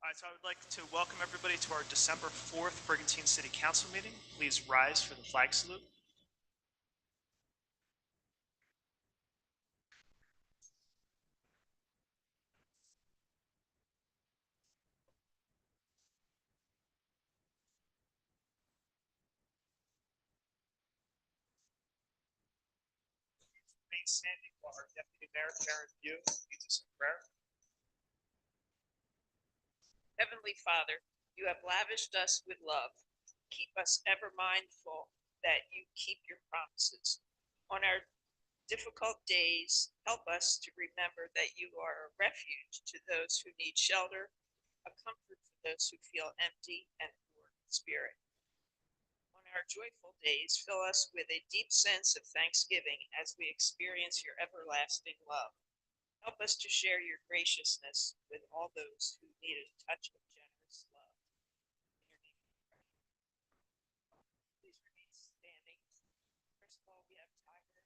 All right, so I would like to welcome everybody to our December 4th Brigantine City Council meeting. Please rise for the flag salute. Remain standing while our Deputy Mayor, Karen View, leads us in prayer. Heavenly Father, you have lavished us with love. Keep us ever mindful that you keep your promises. On our difficult days, help us to remember that you are a refuge to those who need shelter, a comfort for those who feel empty and poor in spirit. On our joyful days, fill us with a deep sense of thanksgiving as we experience your everlasting love. Help us to share your graciousness with all those who need a touch of generous love. In your name we pray. Please remain standing. First of all, we have Tiger.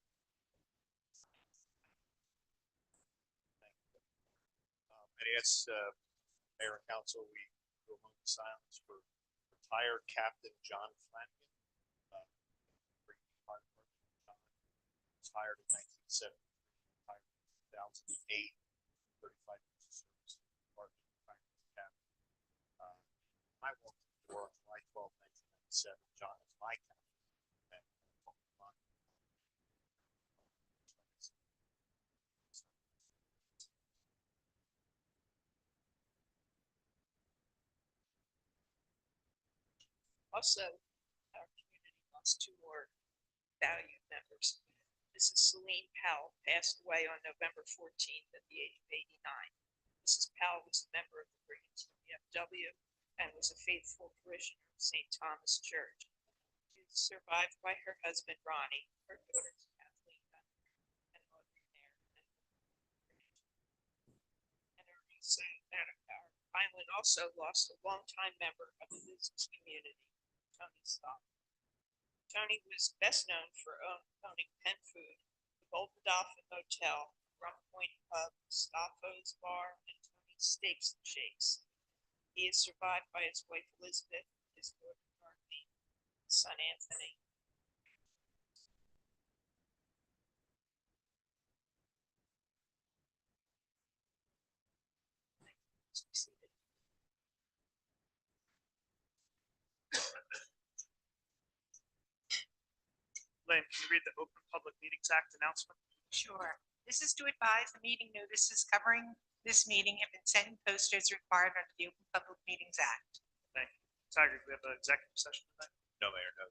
I ask Mayor and Council, we go a moment of silence for retired Captain John Flanagan. Retired in 1970, retired in 2008, 35 years of service in the Department of Finance Captain. I walked the door on July 12, 1997. John is my captain. Also, our community lost two more valued members. Mrs. Celine Powell passed away on November 14th at the age of 89. Mrs. Powell was a member of the Brigantine VFW and was a faithful parishioner of St. Thomas Church. She was survived by her husband Ronnie, her daughters Kathleen and Audrey Nair, and our island also lost a longtime member of the business community, Tony Stock. Tony was best known for owning Penn Food, the Golden Dolphin Motel, Rum Point Pub, Staffo's Bar, and Tony's Steaks and Shakes. He is survived by his wife Elizabeth, his daughter Darlene, son Anthony. Lynn, can you read the Open Public Meetings Act announcement? Sure. This is to advise the meeting notices covering this meeting have been sent and posted as required under the Open Public Meetings Act. Thank you. Tiger, do we have an executive session tonight? No, Mayor, no.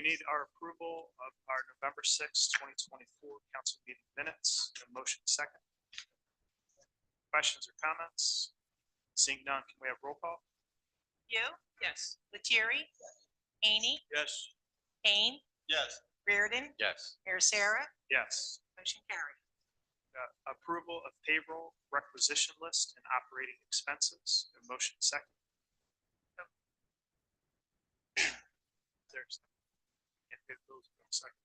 We need our approval of our November 6, 2024 council meeting minutes. A motion second. Questions or comments? Seeing none, can we have roll call? You? Yes. Lettieri? Haney? Yes. Kane? Yes. Reardon? Yes. Mayor Sarah? Yes. Motion carried. Approval of payroll requisition list and operating expenses. A motion second. There's those second.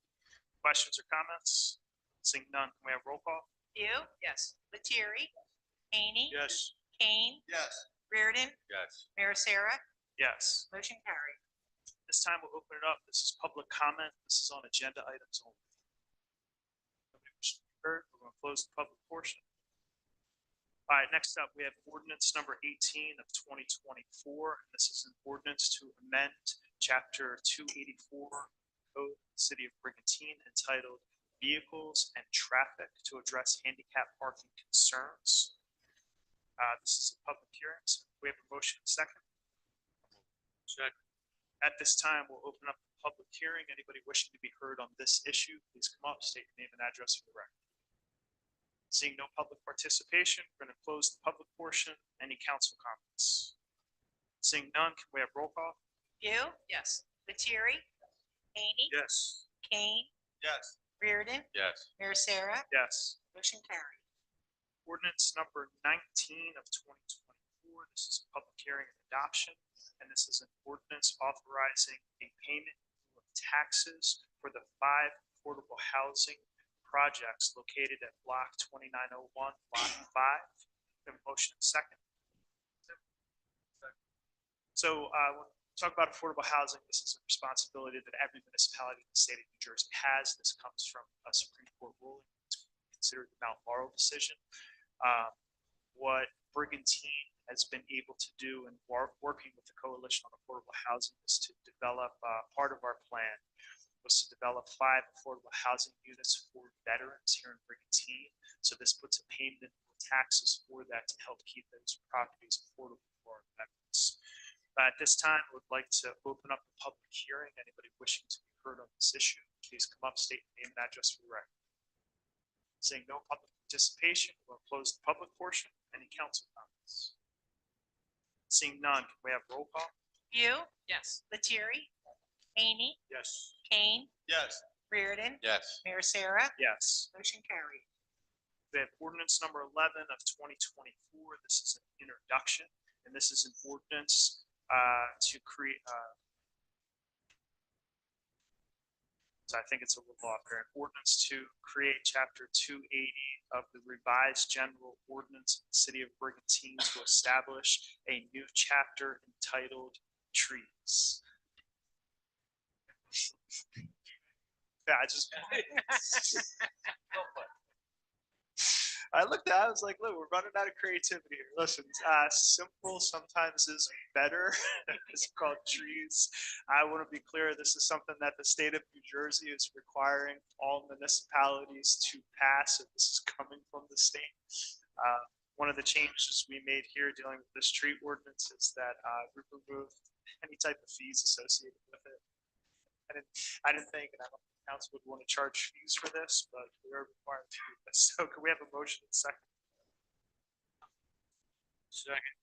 Questions or comments? Seeing none, can we have roll call? You? Yes. Lettieri? Haney? Yes. Kane? Yes. Reardon? Yes. Mayor Sarah? Yes. Motion carried. This time we'll open it up. This is public comment. This is on agenda items only. Nobody wishes to be heard. We're going to close the public portion. All right, next up, we have ordinance number 18 of 2024. And this is an ordinance to amend chapter 284 code of the city of Brigantine entitled Vehicles and Traffic to address handicap parking concerns. This is a public hearing. So we have a motion second. Second. At this time, we'll open up the public hearing. Anybody wishing to be heard on this issue, please come up, state your name and address for the record. Seeing no public participation, we're going to close the public portion. Any council comments? Seeing none, can we have roll call? You? Yes. Lettieri? Haney? Yes. Kane? Yes. Reardon? Yes. Mayor Sarah? Yes. Motion carried. Ordinance number 19 of 2024. This is a public hearing and adoption, and this is an ordinance authorizing a payment of taxes for the 5 affordable housing projects located at Block 2901, Lot 5. We have a motion and second. So when we talk about affordable housing, this is a responsibility that every municipality in the state of New Jersey has. This comes from a Supreme Court ruling. It's considered the Mount Laurel decision. What Brigantine has been able to do in working with the Coalition on Affordable Housing is to develop, part of our plan was to develop 5 affordable housing units for veterans here in Brigantine. So this puts a payment for taxes for that to help keep those properties affordable for our veterans. At this time, I would like to open up the public hearing. Anybody wishing to be heard on this issue, please come up, state your name and address for the record. Seeing no public participation, we'll close the public portion. Any council comments? Seeing none, can we have roll call? View, Yes. Lettieri, Haney, Yes. Kane, Yes. Reardon, Yes. Mayor Sarah, Yes. motion carried. We have ordinance number 11 of 2024. This is an introduction, and this is an ordinance to create, so I think it's a little off here, an ordinance to create chapter 280 of the revised general ordinance of the city of Brigantine to establish a new chapter entitled Trees. Yeah, I looked at it, I was like, look, we're running out of creativity here. Listen, simple sometimes is better. It's called trees. I want to be clear, this is something that the state of New Jersey is requiring all municipalities to pass, and this is coming from the state. One of the changes we made here dealing with this tree ordinance is that we removed any type of fees associated with it. I didn't think, and I don't think council would want to charge fees for this, but we are required to do this. So can we have a motion and second? Second.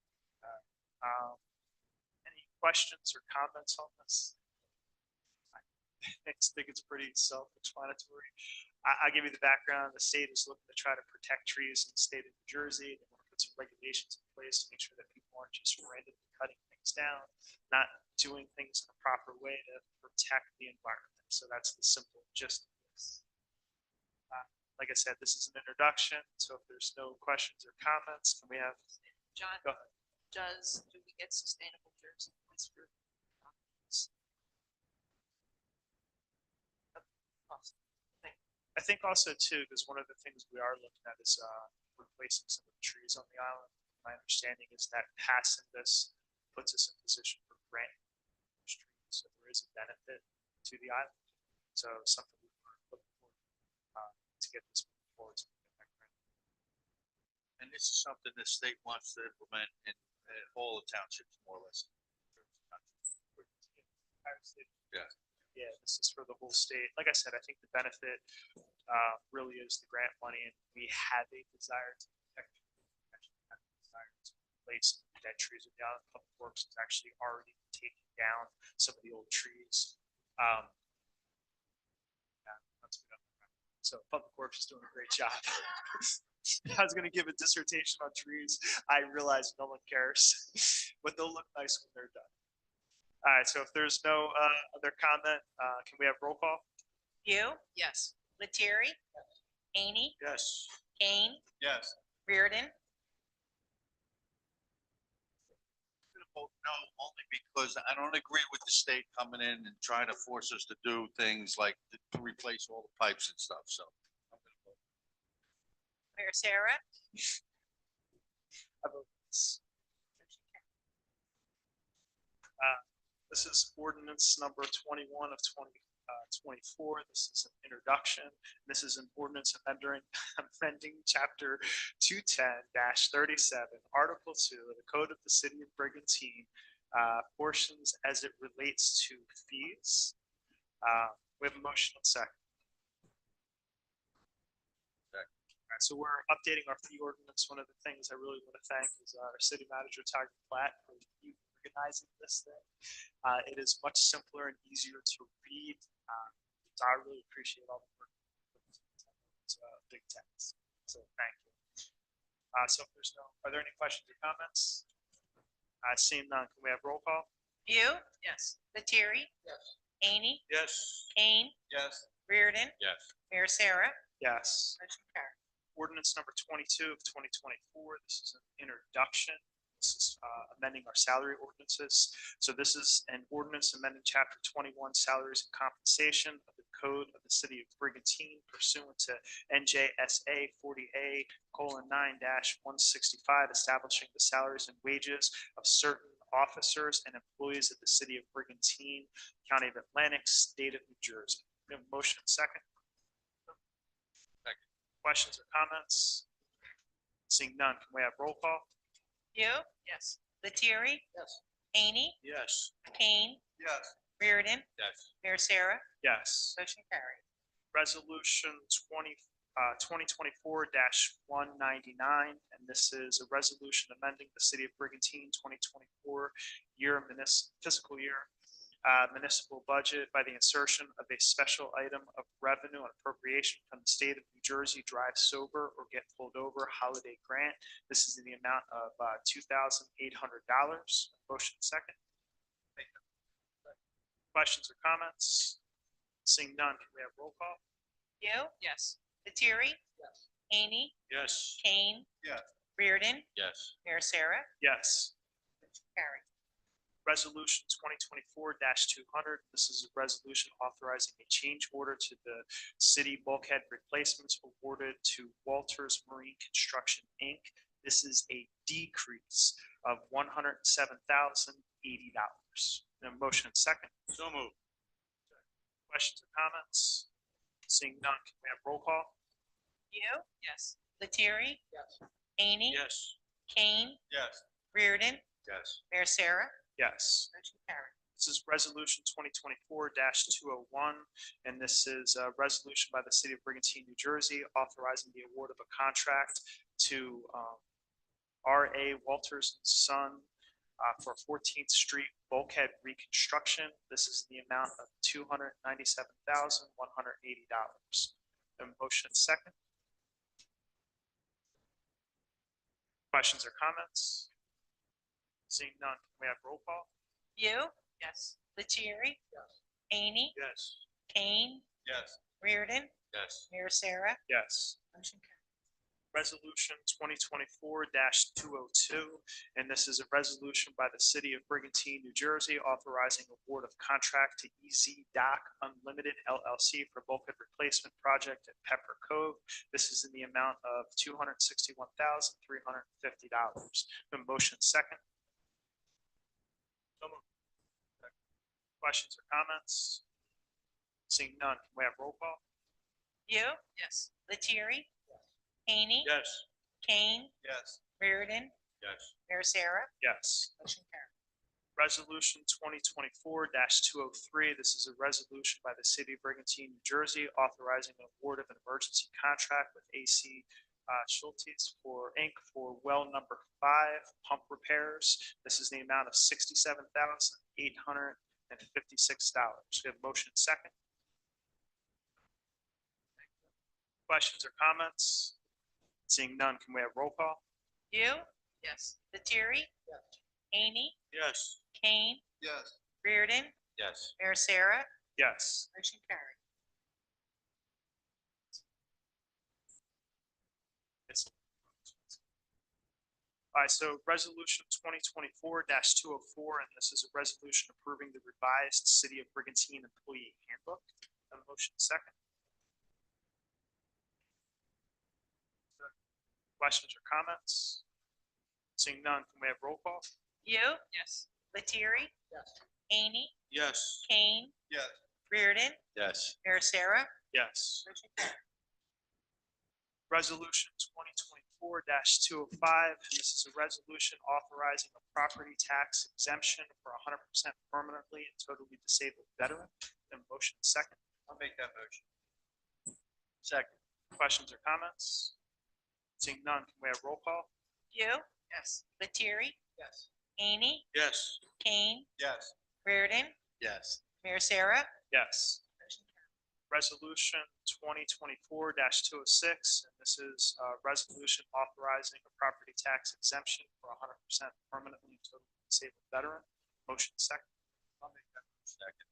Any questions or comments on this? I just think it's pretty self-explanatory. I'll give you the background. The state is looking to try to protect trees in the state of New Jersey. They want to put some regulations in place to make sure that people aren't just randomly cutting things down, not doing things in a proper way to protect the environment. So that's the simple gist of this. Like I said, this is an introduction, so if there's no questions or comments, can we have, John, go ahead. do we get sustainable Jersey points for? I think also too, because one of the things we are looking at is replacing some of the trees on the island. My understanding is that passing this puts us in position for granting trees, so there is a benefit to the island. So something we're looking for to get this moving forward. So we get that grant. And this is something the state wants to implement in all the townships, more or less. Yeah. Yeah, this is for the whole state. Like I said, I think the benefit really is the grant money, and we have a desire to protect, have a desire to replace dead trees with the island. Public Works has actually already taken down some of the old trees. Yeah, that's good. So Public Works is doing a great job. I was going to give a dissertation on trees. I realize no one cares, but they'll look nice when they're done. All right, so if there's no other comment, can we have roll call? View, Yes. Lettieri, Haney, Yes. Kane, Yes. Reardon, I'm gonna vote no, only because I don't agree with the state coming in and trying to force us to do things like to replace all the pipes and stuff, so. I'm gonna vote. Mayor Sarah, I vote yes. This is ordinance number 21 of 2024. This is an introduction. This is an ordinance amending chapter 210-37, Article 2 of the Code of the City of Brigantine, portions as it relates to fees. We have a motion and second. Second. All right, so we're updating our fee ordinance. One of the things I really want to thank is our city manager, Tiger Platt, for organizing this thing. It is much simpler and easier to read. So I really appreciate all the work. It's big text. So thank you. So if there's are there any questions or comments? Seeing none, can we have roll call? View, Yes. Lettieri, Yes. Haney, Yes. Kane, Yes. Reardon, Yes. Mayor Sarah, Yes. motion carried. ordinance number 22 of 2024. This is an introduction. This is amending our salary ordinances. So this is an ordinance amending chapter 21 salaries and compensation of the code of the city of Brigantine pursuant to NJSA 40A:9-165, establishing the salaries and wages of certain officers and employees of the city of Brigantine, county of Atlantic, state of New Jersey. We have a motion second. Questions or comments? Seeing none, can we have roll call? You, Yes. Lettieri? Yes. Haney, Yes. Kane, Yes. Reardon, Yes. Mayor Sarah, Yes. motion carried. Resolution 2024-199, and this is a resolution amending the city of Brigantine 2024 fiscal year municipal budget by the insertion of a special item of revenue and appropriation from the state of New Jersey Drive Sober or Get Pulled Over Holiday Grant. This is in the amount of $2,800. Motion second. Questions or comments? Seeing none, can we have roll call? You, Yes. Lettieri? Yes. Haney, Yes. Kane, Yes. Reardon, Yes. Mayor Sarah, Yes. motion carried. Resolution 2024-200. This is a resolution authorizing a change order to the city bulkhead replacements awarded to Walters Marine Construction, Inc. This is a decrease of $107,080. Motion second. So moved. Questions or comments? Seeing none, can we have roll call? You, Yes. Lettieri? Yes. Haney, Yes. Kane, Yes. Reardon, Yes. Mayor Sarah, Yes. motion carried. This is resolution 2024-201, and this is a resolution by the city of Brigantine, New Jersey, authorizing the award of a contract to R.A. Walters and Son for 14th Street bulkhead reconstruction. This is the amount of $297,180. Motion second. Questions or comments? Seeing none, can we have roll call? You, Yes. Lettieri? Yes. Haney, Yes. Kane, Yes. Reardon, Yes. Mayor Sarah, Yes. motion carried. Resolution 2024-202, and this is a resolution by the city of Brigantine, New Jersey, authorizing award of contract to EZ Dock Unlimited LLC for bulkhead replacement project at Pepper Cove. This is in the amount of $261,350. Motion second. Questions or comments? Seeing none, can we have roll call? You, Yes. Lettieri? Haney, Yes. Kane, Yes. Reardon, Yes. Mayor Sarah, Yes. motion carried. Resolution 2024-203. This is a resolution by the city of Brigantine, New Jersey, authorizing an award of an emergency contract with AC Schultes for Inc. for well number 5 pump repairs. This is the amount of $67,856. We have motion second. Questions or comments? Seeing none, can we have roll call? You, Yes. Lettieri? Haney, Yes. Kane, Yes. Reardon, Yes. Mayor Sarah, Yes. motion carried. All right, so resolution 2024-204, and this is a resolution approving the revised City of Brigantine Employee Handbook. A motion second. Questions or comments? Seeing none, can we have roll call? You, Yes. Lettieri? Yes. Haney, Yes. Kane, Yes. Reardon, Yes. Mayor Sarah, Yes. motion carried. Resolution 2024-205, and this is a resolution authorizing a property tax exemption for 100% permanently and totally disabled veteran. And motion second. I'll make that motion. Second. Questions or comments? Seeing none, can we have roll call? You, Yes. Lettieri? Yes. Haney, Yes. Kane, Yes. Reardon, Yes. Mayor Sarah, Yes. motion carried. Resolution 2024-206, and this is a resolution authorizing a property tax exemption for 100% permanently and totally disabled veteran. Motion second. I'll make that motion. Second.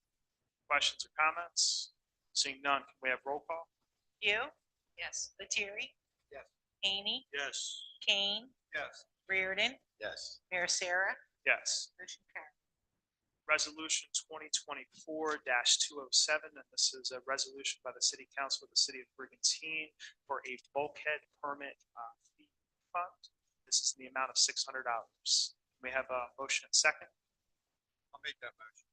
Questions or comments? Seeing none, can we have roll call? You, Yes. Lettieri? Yes. Haney, Yes. Kane, Yes. Reardon, Yes. Mayor Sarah. Yes. Motion carried. Resolution 2024-207, and this is a resolution by the City Council of the City of Brigantine for a bulkhead permit fee fund. This is in the amount of $600. We have a motion and second. I'll make that motion.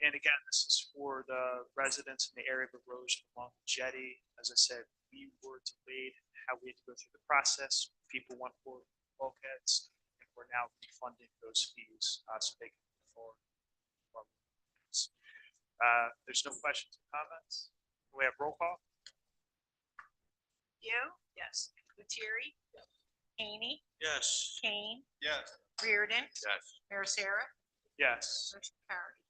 And again, this is for the residents in the area of erosion along the jetty. As I said, we were delayed in how we had to go through the process. People want for bulkheads, and we're now refunding those fees so they can move forward. There's no questions or comments. We have roll call. You? Yes. Lettieri? Yes. Haney, Yes. Kane, Yes. Reardon, Yes. Mayor Sarah. Yes. Motion carried.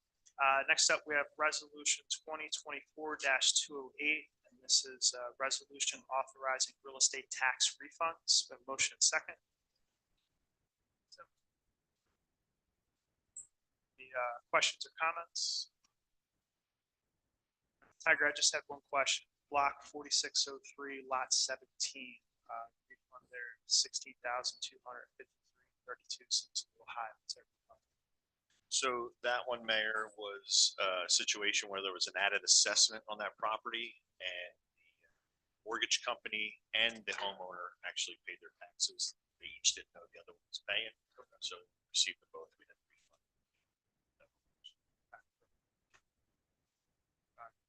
Next up, we have resolution 2024-208, and this is a resolution authorizing real estate tax refunds. We have a motion and second. The questions or comments? Tiger, I just had one question. Block 4603, lot 17, refund there, 16,253.32 seems a little high. What's that refund? So that one, Mayor, was a situation where there was an added assessment on that property and the mortgage company and the homeowner actually paid their taxes. They each didn't know the other one was paying, so we received them both. We didn't refund.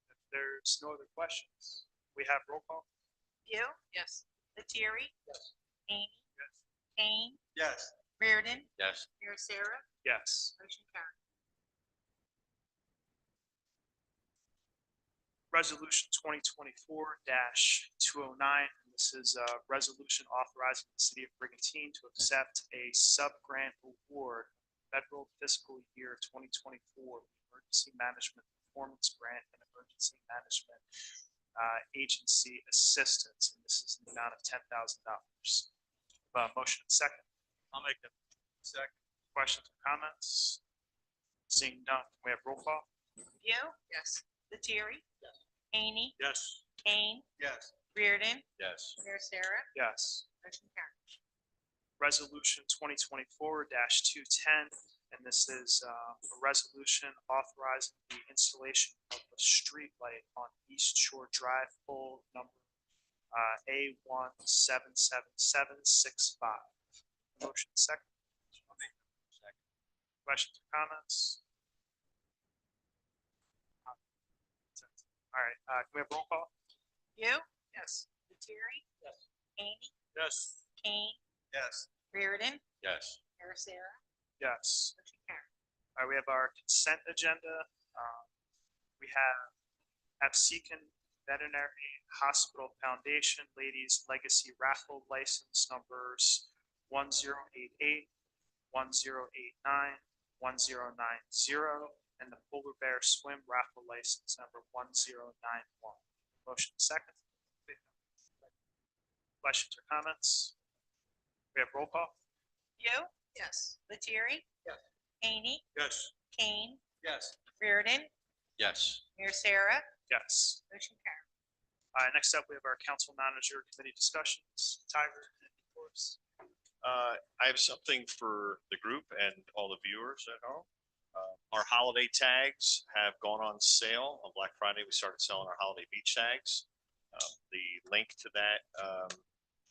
If there's no other questions, we have roll call. You? Yes. Lettieri? Yes. Haney, Yes. Kane, Yes. Reardon, Yes. Mayor Sarah. Yes. Motion carried. Resolution 2024-209, and this is a resolution authorizing the City of Brigantine to accept a sub-grant award, federal fiscal year 2024 Emergency Management Performance Grant and Emergency Management Agency Assistance, and this is in the amount of $10,000. Motion and second. I'll make that. Second. Questions or comments? Seeing none, can we have roll call? You? Yes. Lettieri? Yes. Haney, Yes. Kane, Yes. Reardon, Yes. Mayor Sarah. Yes. Motion carried. Resolution 2024-210, and this is a resolution authorizing the installation of a street light on East Shore Drive, pole number A177765. Motion second. I'll make that second. Questions or comments? All right, can we have roll call? You? Yes. Lettieri? Yes. Haney, Yes. Kane, Yes. Reardon, Yes. Mayor Sarah. Yes. Motion carried. All right, we have our consent agenda. We have Absecon Veterinary Hospital Foundation Ladies Legacy Raffle License numbers 1088, 1089, 1090, and the Polar Bear Swim Raffle License number 1091. Motion second. Questions or comments? We have roll call. You? Yes. Lettieri? Yes. Haney, Yes. Kane, Yes. Reardon, Yes. Mayor Sarah. Yes. Motion carried. Next up, we have our council manager committee discussions. Tiger, of course. I have something for the group and all the viewers at home. Our holiday tags have gone on sale. On Black Friday, we started selling our holiday beach tags. The link to that,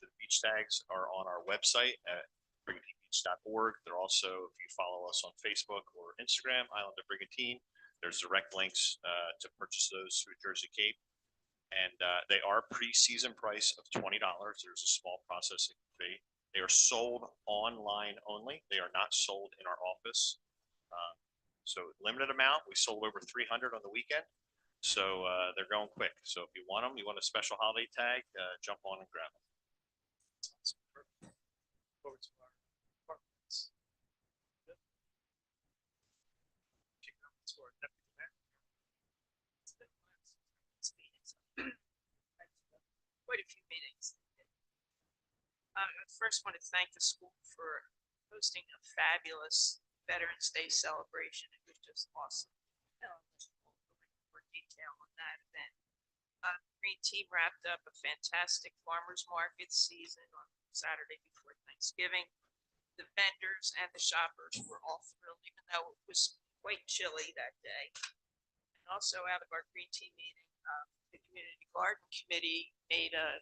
the beach tags are on our website at brigantinebeach.org. They're also, if you follow us on Facebook or Instagram, Island of Brigantine, there's direct links to purchase those through Jersey Cape. And they are pre-season price of $20. There's a small processing fee. They are sold online only. They are not sold in our office. So limited amount. We sold over 300 on the weekend. So they're going quick. So if you want them, you want a special holiday tag, jump on and grab them. Over to our departments. Kick it over to our deputy mayor. Quite a few meetings. I first want to thank the school for hosting a fabulous Veterans Day celebration. It was just awesome. More detail on that event. Green Team wrapped up a fantastic farmer's market season on Saturday before Thanksgiving. The vendors and the shoppers were all thrilled, even though it was quite chilly that day. And also out of our Green Team meeting, the Community Garden Committee made a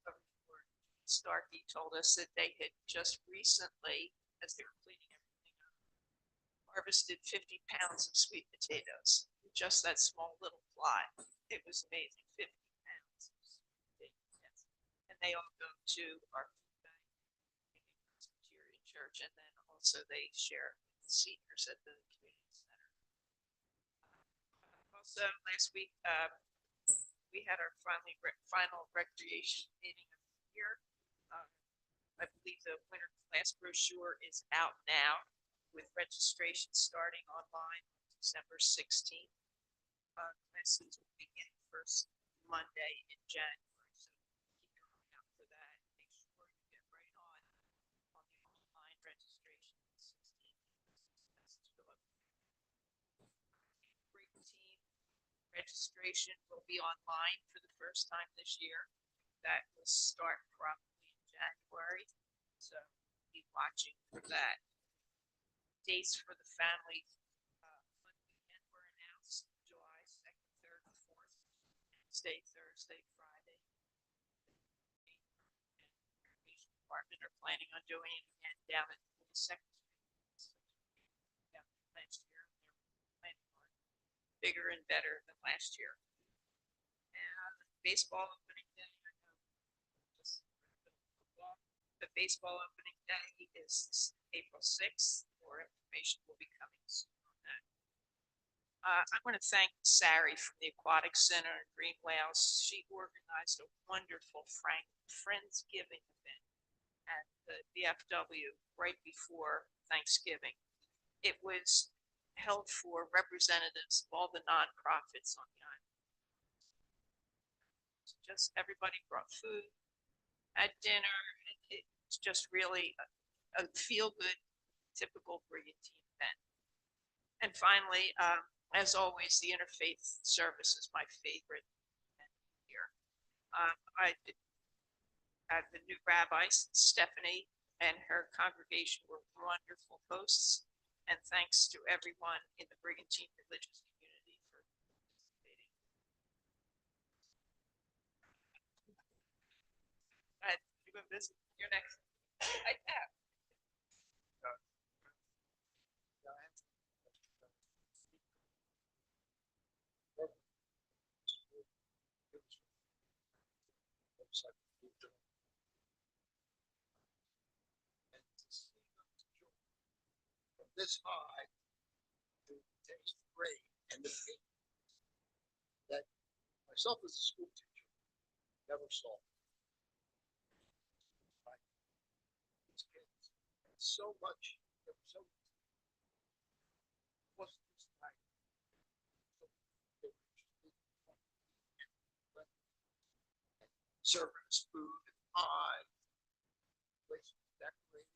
report. Starkey told us that they had just recently, as they were cleaning everything up, harvested 50 pounds of sweet potatoes. Just that small little plot. It was amazing, 50 pounds of sweet potatoes. And they all go to our food bank, Presbyterian Church, and then also they share with the seniors at the community center. Also, last week, we had our final recreation meeting of the year. I believe the winter class brochure is out now with registration starting online December 16th. Classes will begin first Monday in January, so keep your eye out for that. Make sure you get right on the online registration. 16th. Great team registration will be online for the first time this year. That will start probably in January, so be watching for that. Dates for the family fun weekend were announced: July 2nd, 3rd, and 4th, Wednesday, Thursday, Friday. And Recreation Department are planning on doing it again down at the Second Street. Down last year, they're planning on bigger and better than last year. And baseball opening day, I know, just football. The baseball opening day is April 6th. More information will be coming soon on that. I want to thank Sari from the Aquatic Center in Green Wales. She organized a wonderful Friendsgiving event at the VFW right before Thanksgiving. It was held for representatives of all the nonprofits on the island. Just everybody brought food, had dinner. It's just really a feel-good, typical Brigantine event. And finally, as always, the interfaith service is my favorite event here. I had the new rabbi, Stephanie, and her congregation were wonderful hosts. And thanks to everyone in the Brigantine religious community for participating. You go visit. You're next. I have. This high to taste great, and the people that myself as a school teacher never saw. Right? These kids had so much, they were so wasn't just like serving us food and pie, places decorated.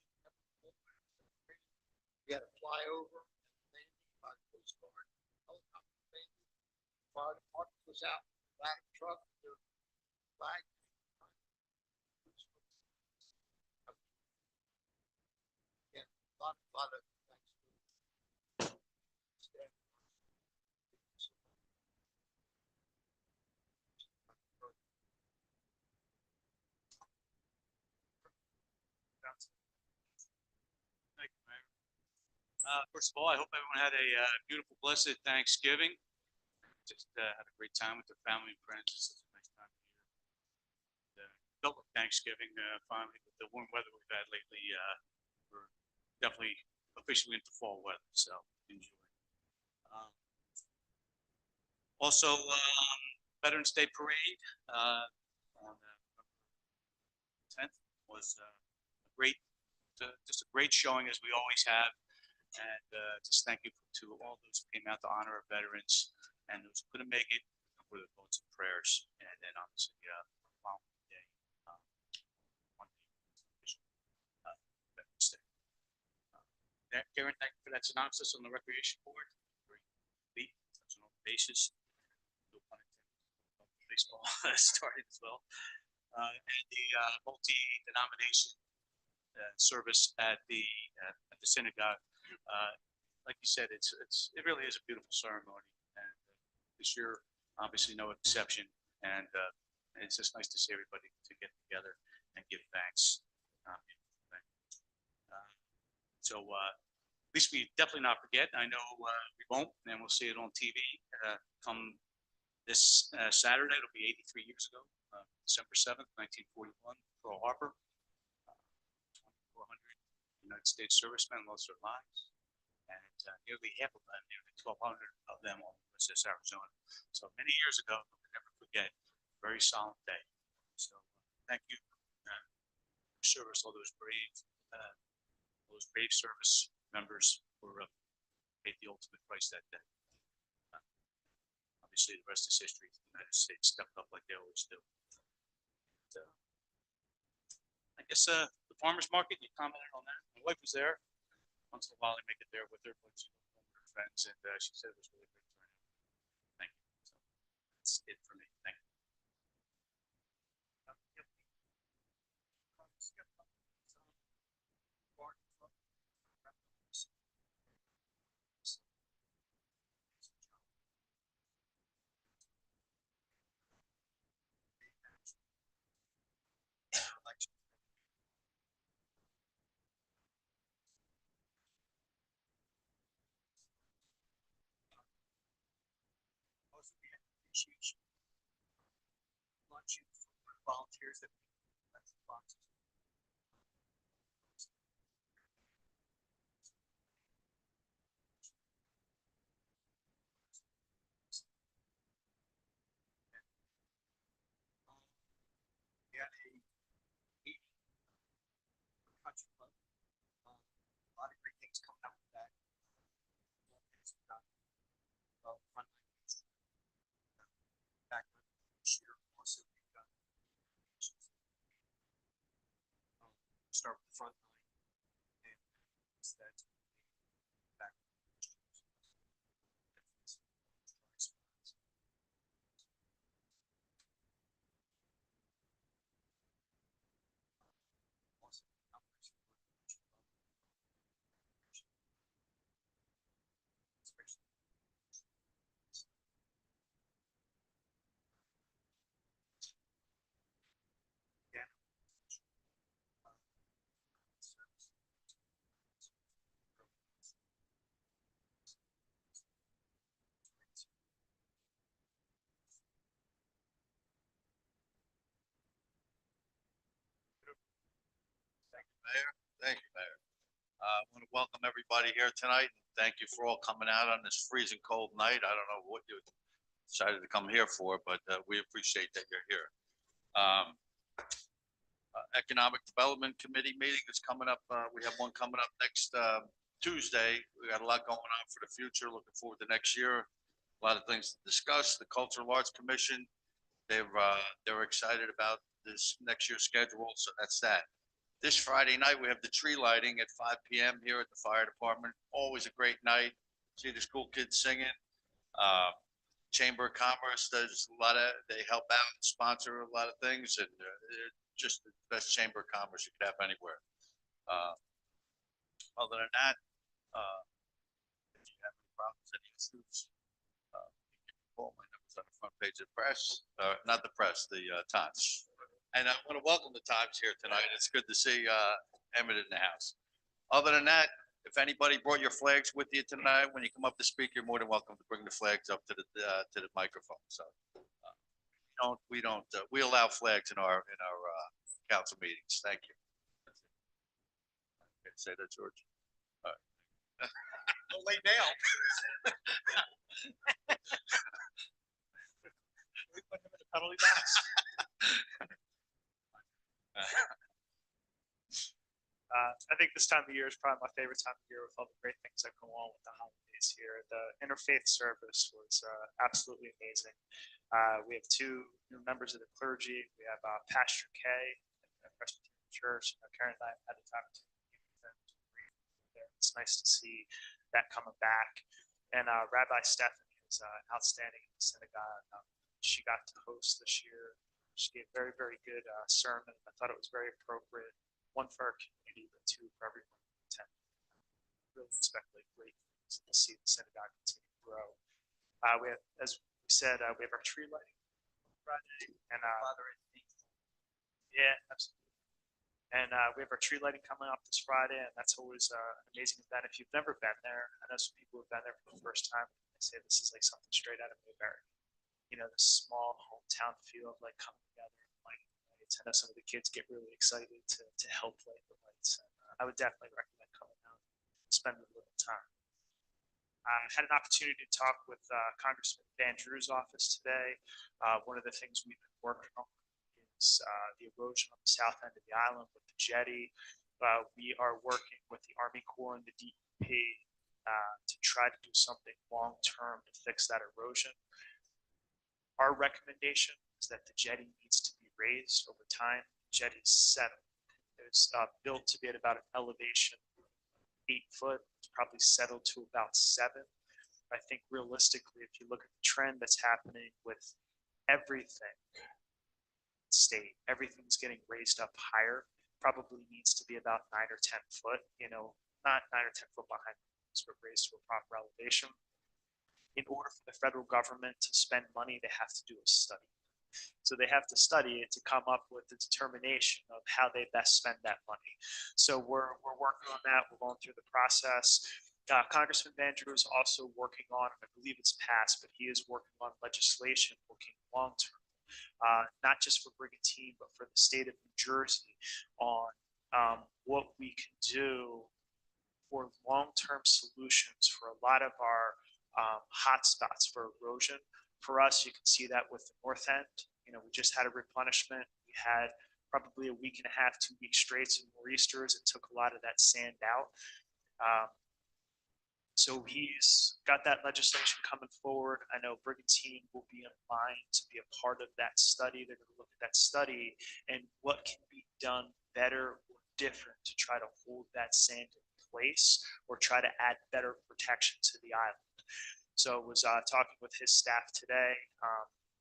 We had a flyover, by the Coast Guard, helicopter landing. Fire department was out, ladder truck, their flag. Yeah, a lot of thanks. Thank you, Mayor. First of all, I hope everyone had a beautiful, blessed Thanksgiving. Just had a great time with their family and friends. It's such a nice time of year. Felt like Thanksgiving finally with the warm weather we've had lately. We're definitely officially into fall weather, so enjoy. Also, Veterans Day Parade on November 10th was great, just a great showing as we always have. And just thank you to all those who came out to honor our veterans and those who couldn't make it for the votes and prayers. And then obviously, following day, Veterans Day. Karen, thank you for that synopsis on the Recreation Board. Very complete, touching all the bases. No pun intended. baseball starting as well. And the multi-denomination service at the synagogue. Like you said, it really is a beautiful ceremony, and this year, obviously, no exception. And it's just nice to see everybody to get together and give thanks. So at least we definitely not forget. I know we won't, and we'll see it on TV come this Saturday. It'll be 83 years ago, December 7th, 1941, Pearl Harbor. 2,400 United States servicemen lost their lives, and nearly half of them, nearly 1,200 of them on USS Arizona. So many years ago, we'll never forget. Very solemn day. So thank you for service, all those brave service members who paid the ultimate price that day. Obviously, the rest is history. The United States stepped up like they always do. And, I guess the farmer's market, you commented on that. My wife was there. Once in a while, I make it there with her, but she was one of her friends, and she said it was really great turnout. Thank you. So that's it for me. Thank you. Also, we had appreciation luncheon for volunteers that left the boxes. We had a meeting for country club. A lot of great things coming out with that. Front back this year also we've got start with the front line and that's back Mayor. Thank you, Mayor. I want to welcome everybody here tonight. And thank you for all coming out on this freezing cold night. I don't know what you decided to come here for, but we appreciate that you're here. Economic Development Committee meeting is coming up. We have one coming up next Tuesday. We got a lot going on for the future. Looking forward to next year. A lot of things to discuss. The Cultural Arts Commission, they're excited about this next year's schedule. So that's that. This Friday night, we have the tree lighting at 5 p.m. here at the fire department. Always a great night. See the school kids singing. Chamber of Commerce does a lot of, they help out, sponsor a lot of things, and just the best Chamber of Commerce you could have anywhere. Other than that, if you have any problems, any issues, you can call my numbers on the front page of the press, not the press, the Times. And I want to welcome the Times here tonight. It's good to see Emmett in the house. Other than that, if anybody brought your flags with you tonight, when you come up to speak, you're more than welcome to bring the flags up to the microphone. So we allow flags in our council meetings. Thank you. Okay, say that, George. All right. Don't lay down. We put him in the penalty box. I think this time of year is probably my favorite time of year with all the great things that go on with the holidays here. The interfaith service was absolutely amazing. We have two new members of the clergy. We have Pastor Kay at the Presbyterian Church. Karen and I had the time to meet with them. It's nice to see that coming back. And Rabbi Stephanie is outstanding in the synagogue. she got to host this year. She gave a very, very good sermon. I thought it was very appropriate. One for our community, but two for everyone who attended. Really expect like great things to see the synagogue continue to grow. We have, as we said, we have our tree lighting Friday, and yeah, absolutely. And we have our tree lighting coming up this Friday, and that's always an amazing event. If you've never been there, I know some people have been there for the first time. They say this is like something straight out of Newberry. You know, the small hometown feel of like coming together and lighting the lights. I know some of the kids get really excited to help light the lights. And, I would definitely recommend coming out and spending a little time. I had an opportunity to talk with Congressman Van Drew's office today. One of the things we've been working on is the erosion on the south end of the island with the jetty. We are working with the Army Corps and the DEP to try to do something long-term to fix that erosion. Our recommendation is that the jetty needs to be raised over time. The jetty is settled. It's built to be at about an elevation 8 foot. It's probably settled to about 7. I think realistically, if you look at the trend that's happening with everything, state, everything's getting raised up higher. Probably needs to be about 9 or 10 foot. You know, not 9 or 10 foot behind, but raised to a proper elevation. In order for the federal government to spend money, they have to do a study. So they have to study it to come up with the determination of how they best spend that money. So we're working on that. We're going through the process. Congressman Van Drew is also working on, I believe it's passed, but he is working on legislation looking long term, not just for Brigantine, but for the state of New Jersey on what we can do for long-term solutions for a lot of our hotspots for erosion. For us, you can see that with the north end. You know, we just had a replenishment. We had probably a week and a half, 2 weeks straight, some nor'easters. It took a lot of that sand out. So he's got that legislation coming forward. I know Brigantine will be in line to be a part of that study. They're going to look at that study and what can be done better or different to try to hold that sand in place or try to add better protection to the island. So I was talking with his staff today.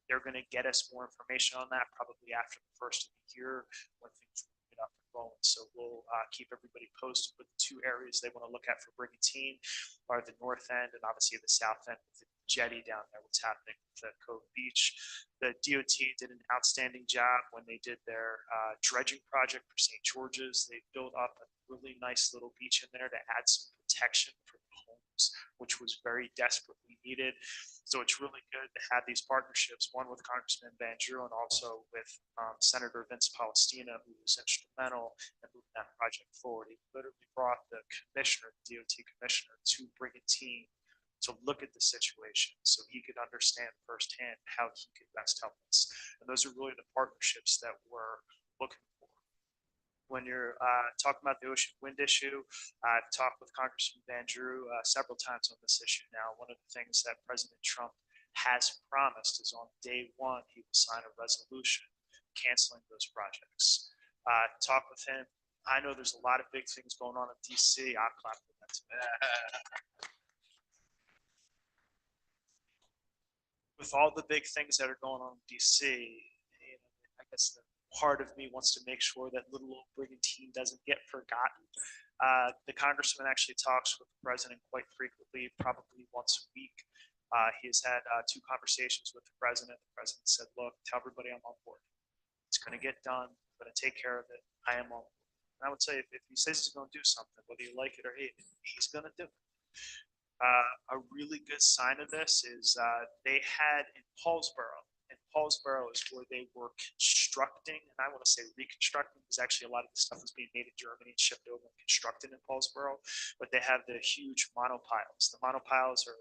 They're going to get us more information on that probably after the first of the year when things get up and rolling. So we'll keep everybody posted with the 2 areas they want to look at for Brigantine are the north end and obviously the south end with the jetty down there, what's happening with the Cove Beach. The DOT did an outstanding job when they did their dredging project for St. George's. They built up a really nice little beach in there to add some protection for homes, which was very desperately needed. So it's really good to have these partnerships, one with Congressman Van Drew and also with Senator Vince Palestina, who was instrumental in moving that project forward. He literally brought the commissioner, the DOT commissioner, to Brigantine to look at the situation so he could understand firsthand how he could best help us. And those are really the partnerships that we're looking for. When you're talking about the ocean wind issue, I've talked with Congressman Van Drew several times on this issue now. One of the things that President Trump has promised is on day 1, he will sign a resolution canceling those projects. Talk with him. I know there's a lot of big things going on in DC. I'll clap for that today. With all the big things that are going on in DC, you know, I guess the part of me wants to make sure that little old Brigantine doesn't get forgotten. The congressman actually talks with the president quite frequently, probably once a week. He has had 2 conversations with the president. The president said, look, tell everybody I'm on board. It's going to get done. I'm going to take care of it. I am on board. And I would say if he says he's going to do something, whether you like it or hate it, he's going to do it. A really good sign of this is they had in Paulsboro. And Paulsboro is where they were constructing, and I want to say reconstructing, because actually a lot of the stuff was being made in Germany and shipped over and constructed in Paulsboro. But they have the huge monopiles. The monopiles are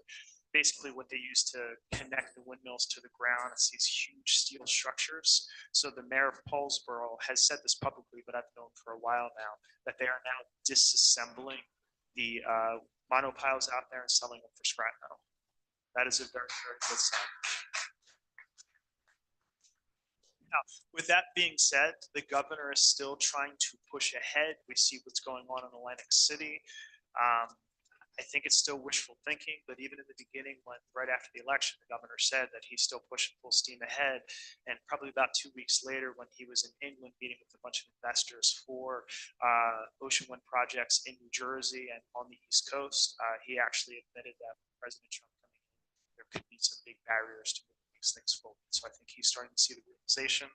basically what they use to connect the windmills to the ground. It's these huge steel structures. So the mayor of Paulsboro has said this publicly, but I've known for a while now, that they are now disassembling the monopiles out there and selling them for scrap metal. That is a very, very good sign. Now, with that being said, the governor is still trying to push ahead. We see what's going on in Atlantic City. I think it's still wishful thinking, but even in the beginning, when right after the election, the governor said that he's still pushing full steam ahead. And probably about 2 weeks later, when he was in England meeting with a bunch of investors for ocean wind projects in New Jersey and on the East Coast, he actually admitted that with President Trump coming in, there could be some big barriers to moving these things forward. So I think he's starting to see the realization.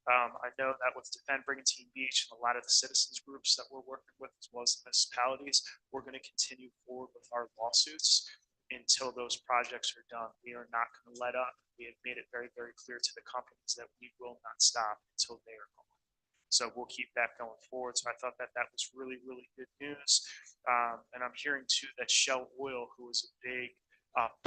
I know that with Defend Brigantine Beach and a lot of the citizens groups that we're working with, as well as the municipalities, we're going to continue forward with our lawsuits until those projects are done. We are not going to let up. We have made it very, very clear to the companies that we will not stop until they are gone. So we'll keep that going forward. So I thought that that was really, really good news. And I'm hearing too that Shell Oil, who is a big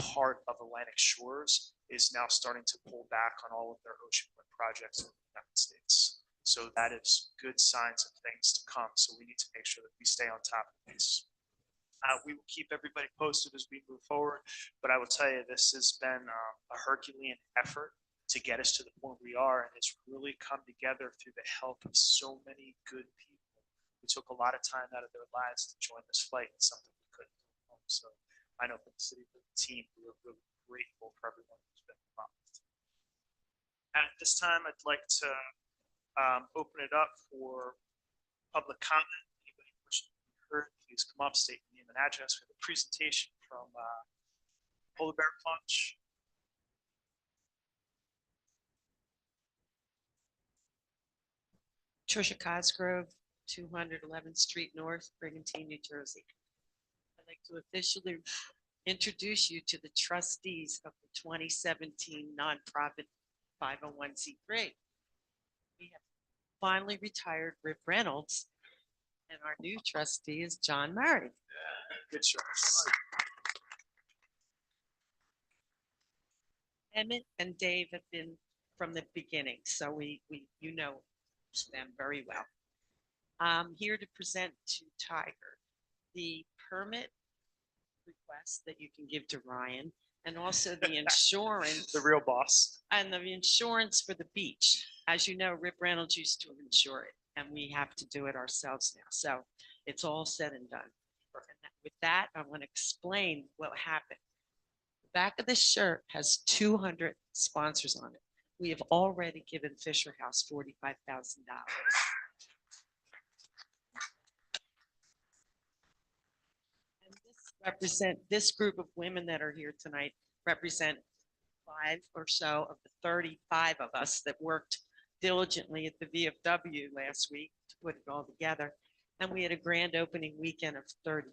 part of Atlantic Shores, is now starting to pull back on all of their ocean wind projects in the United States. So that is good signs of things to come. So we need to make sure that we stay on top of this. We will keep everybody posted as we move forward, but I will tell you, this has been a Herculean effort to get us to the point we are, and it's really come together through the help of so many good people who took a lot of time out of their lives to join this fight. It's something we couldn't do. So I know for the city, for the team, we are really grateful for everyone who's been involved. At this time, I'd like to open it up for public comment. Anybody wishing to be heard, please come up, state your name and address for the presentation from Polar Bear Plunge. Trisha Cosgrove, 211th Street North, Brigantine, New Jersey. I'd like to officially introduce you to the trustees of the 2017 nonprofit 501c3. We have finally retired Rip Reynolds, and our new trustee is John Murray. Good choice. Emmett and Dave have been from the beginning, so you know them very well. I'm here to present to Tiger the permit request that you can give to Ryan, and also the insurance. The real boss. And the insurance for the beach. As you know, Rip Reynolds used to insure it, and we have to do it ourselves now. So it's all said and done. And with that, I want to explain what happened. The back of this shirt has 200 sponsors on it. We have already given Fisher House $45,000. This group of women that are here tonight represent 5 or so of the 35 of us that worked diligently at the VFW last week to put it all together. And we had a grand opening weekend of $30,000.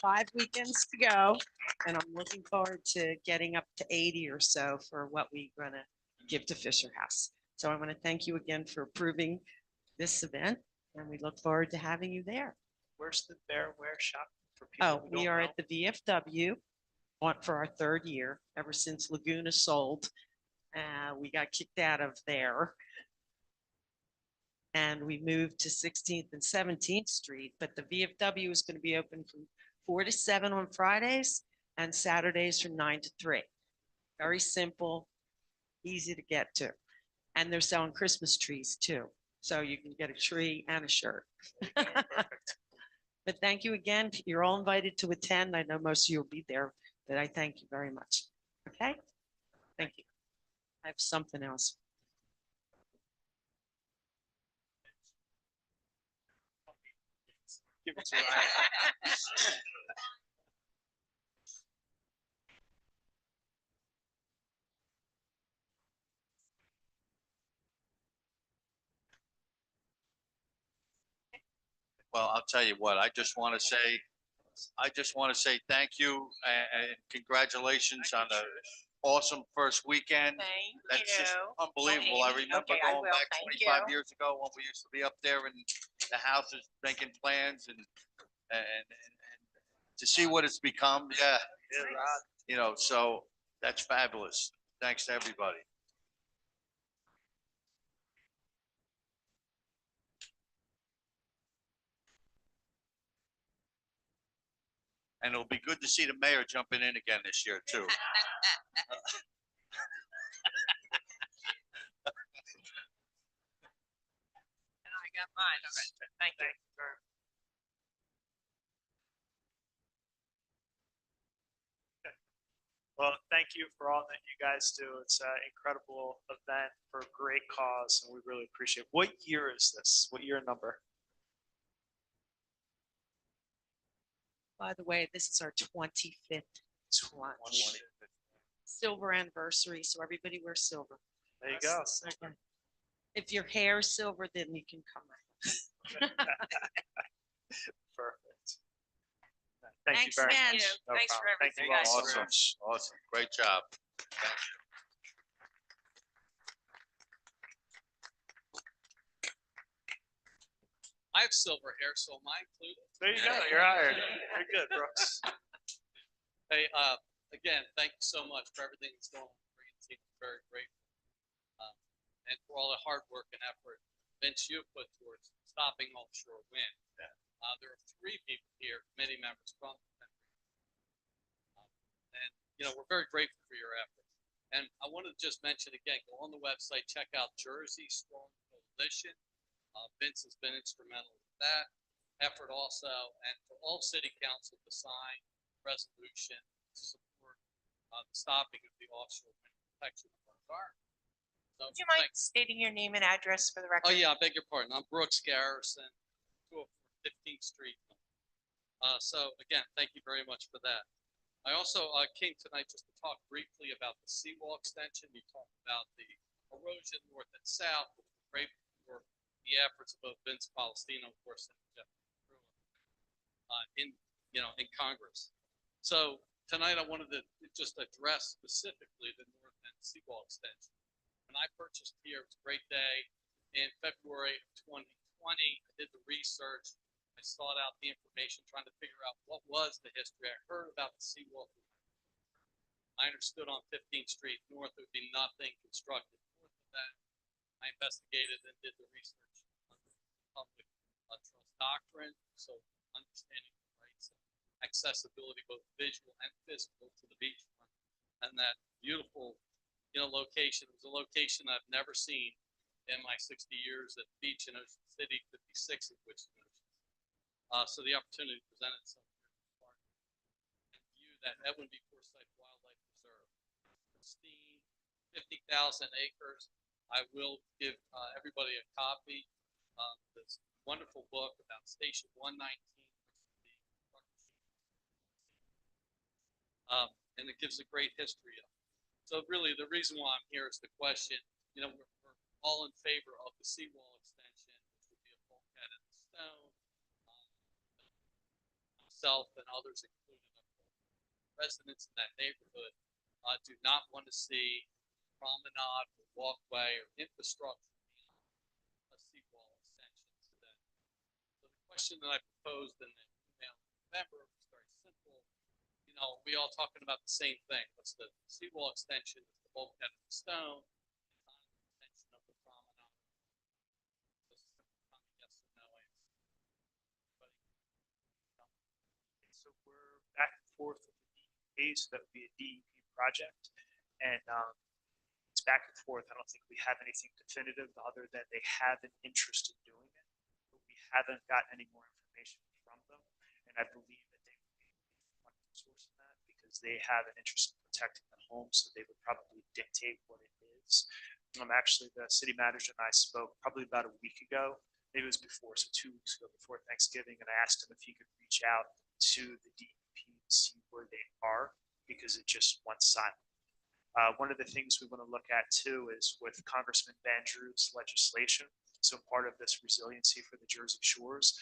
5 weekends to go, and I'm looking forward to getting up to 80 or so for what we're going to give to Fisher House. So I want to thank you again for approving this event, and we look forward to having you there. Where's the Bearware shop for people? Oh, who we don't are know? at the VFW for our 3rd year, ever since Laguna sold. We got kicked out of there. And we moved to 16th and 17th Street, but the VFW is going to be open from 4 to 7 on Fridays and Saturdays from 9 to 3. Very simple, easy to get to. And they're selling Christmas trees too. So you can get a tree and a shirt. Perfect. But thank you again. You're all invited to attend. I know most of you will be there, but I thank you very much. Okay? Thank you. I have something else. Give it to Ryan. Well, I'll tell you what, I just want to say thank you and congratulations on the awesome first weekend. That's just unbelievable. I remember Okay, I going will. back Thank 25 you. years ago when we used to be up there in the houses making plans and to see what it's become. Yeah. You know, so that's fabulous. Thanks to everybody. And it'll be good to see the mayor jumping in again this year too. And I got mine already. Thank you. Thank you very much. Well, thank you for all that you guys do. It's an incredible event for a great cause, and we really appreciate it. What year is this? What year number? By the way, this is our 25th one. 20. Silver anniversary, so everybody wears silver. There you go. Okay. If your hair is silver, then you can come out. Perfect. Thank you Thanks very again. much. No Thanks for problem. Thank you everything, all guys. so Awesome, much. awesome, great job. Thank you. I have silver hair, so am I included? There you go. You're hired. You're good, Brooks. Hey, again, thank you so much for everything that's going on. Brigantine. Very grateful. And for all the hard work and effort Vince you put towards stopping offshore wind. There are 3 people here, committee members from the country. And, you know, we're very grateful for your efforts. And I wanted to just mention again, go on the website, check out Jersey Storm Coalition. Vince has been instrumental with that effort also, and for all city council to sign resolution to support the stopping of the offshore wind protection of our environment. So, Would you mind stating your name and address for the record? oh yeah, I beg your pardon. I'm Brooks Garrison, 15th Street. So again, thank you very much for that. I also came tonight just to talk briefly about the seawall extension. You talked about the erosion north and south. Great for the efforts of both Vince Palestino, of course, and Jeff in Congress. So tonight I wanted to just address specifically the north end seawall extension. When I purchased here, it was a great day. In February of 2020, I did the research. I sought out the information, trying to figure out what was the history. I heard about the seawall. I understood on 15th Street North there would be nothing constructed north of that. I investigated and did the research on the public trust doctrine, so understanding the rights and accessibility, both visual and physical, to the beachfront, and that beautiful, location. It was a location I've never seen in my 60 years at the beach in Ocean City, 56 of which is ocean. So the opportunity presented itself and view that Edwin B. Forsyth Wildlife Reserve, pristine, 50,000 acres. I will give everybody a copy of this wonderful book about Station 119, and it gives a great history of it. So really, the reason why I'm here is the question, we're all in favor of the seawall extension, which would be a bulkhead in the stone. Myself and others, including residents in that neighborhood, do not want to see promenade or walkway or infrastructure a seawall extension today. So the question that I proposed in the email in November was very simple. We all talking about the same thing. What's the seawall extension? Is the bulkhead of the stone? It's not an extension of the promenade. Just yes or no answer. So we're back and forth with the DEP, so that would be a DEP project. And it's back and forth. I don't think we have anything definitive other than they have an interest in doing it, but we haven't gotten any more information from them. And I believe that they would be one source in that because they have an interest in protecting the home, so they would probably dictate what it is. Actually, the city manager and I spoke probably about a week ago. Maybe it was before, so 2 weeks ago, before Thanksgiving, and I asked him if he could reach out to the DEP to see where they are, because it just went silent. One of the things we want to look at too is with Congressman Van Drew's legislation. So part of this resiliency for the Jersey Shores,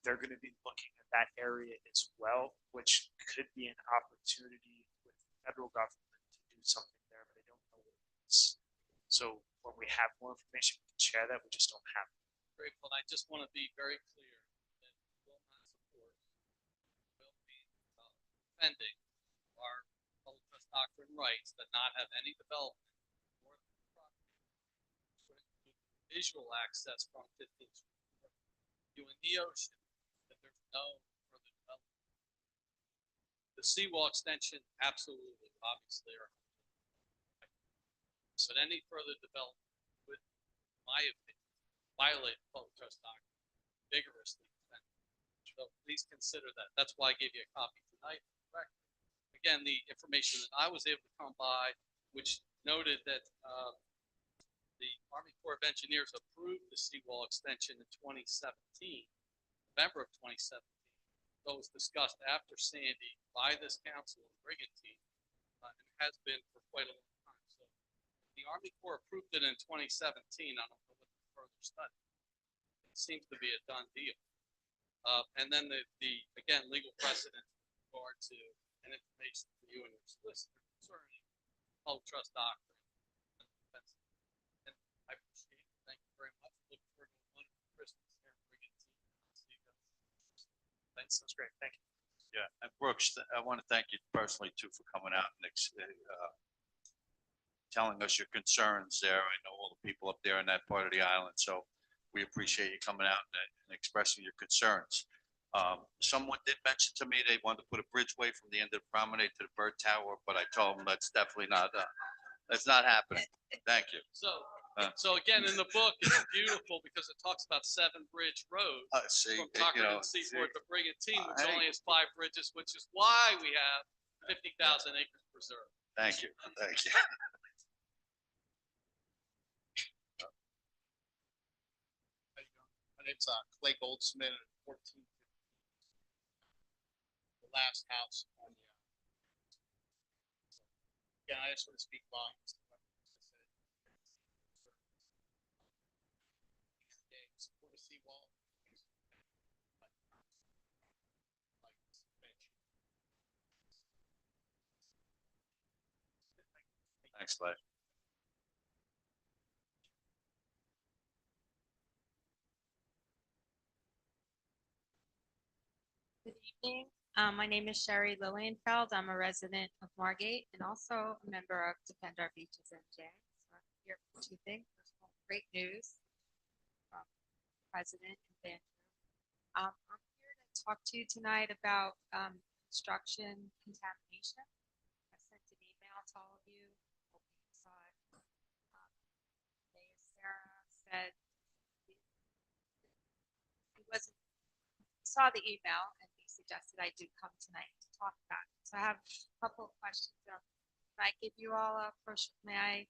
they're going to be looking at that area as well, which could be an opportunity with the federal government to do something there, but I don't know what it is. So when we have more information, we can share that. We just don't have it. Grateful. And I just want to be very clear that we will not support, will be defending our public trust doctrine rights that not have any development or visual access from 15th Street. You in the ocean, that there's no further development. The seawall extension, absolutely, obviously, but any further development would, in my opinion, violate public trust doctrine vigorously. So please consider that. That's why I gave you a copy tonight. again, the information that I was able to come by, which noted that the Army Corps of Engineers approved the seawall extension in 2017, November of 2017. So it was discussed after Sandy by this council in Brigantine, and has been for quite a long time. So the Army Corps approved it in 2017. I don't know what the further study. It seems to be a done deal. And then again, legal precedent with regard to an information for you and your solicitor concerning public trust doctrine. And I appreciate it. Thank you very much. Look forward to a wonderful Christmas here in Brigantine. See you guys. Thanks, that's great. Thank you. Yeah, and Brooks, I want to thank you personally too for coming out and telling us your concerns there. I know all the people up there in that part of the island, so we appreciate you coming out and expressing your concerns. Someone did mention to me they wanted to put a bridgeway from the end of the promenade to the bird tower, but I told them that's definitely not happening. Thank you. So again, in the book, it's beautiful because it talks about 7 Bridge Road See, from Tuckerton Seaport to Brigantine, which only has 5 bridges, which is why we have 50,000 acres preserved. Thank you. Thank you. My name's Clay Goldsmith, 14. The last house on the. Yeah, I just want to speak volumes. Support a seawall. Thanks, Clay. Good evening. My name is Sherry Lilienfeld. I'm a resident of Margate and also a member of Defend Our Beaches NJ. So I'm here for 2 things. First of all, great news from President and Andrew. I'm here to talk to you tonight about construction contamination. I sent an email to all of you. Hope you saw it. Sarah said he wasn't saw the email and he suggested I do come tonight to talk about it. So I have a couple of questions. Can I give you all a first? May I?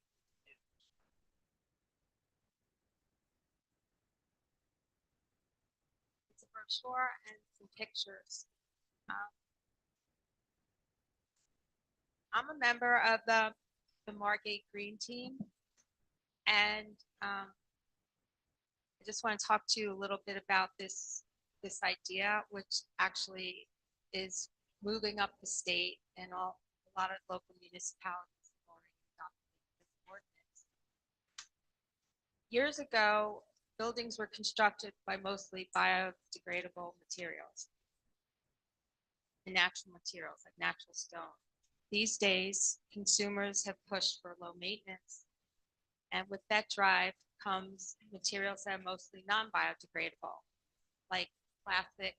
It's a brochure and some pictures. I'm a member of the Margate Green Team, and I just want to talk to you a little bit about this idea, which actually is moving up the state, and a lot of local municipalities have already adopted this ordinance. Years ago, buildings were constructed by mostly biodegradable materials and natural materials like natural stone. These days, consumers have pushed for low maintenance, and with that drive comes materials that are mostly non-biodegradable, like plastic,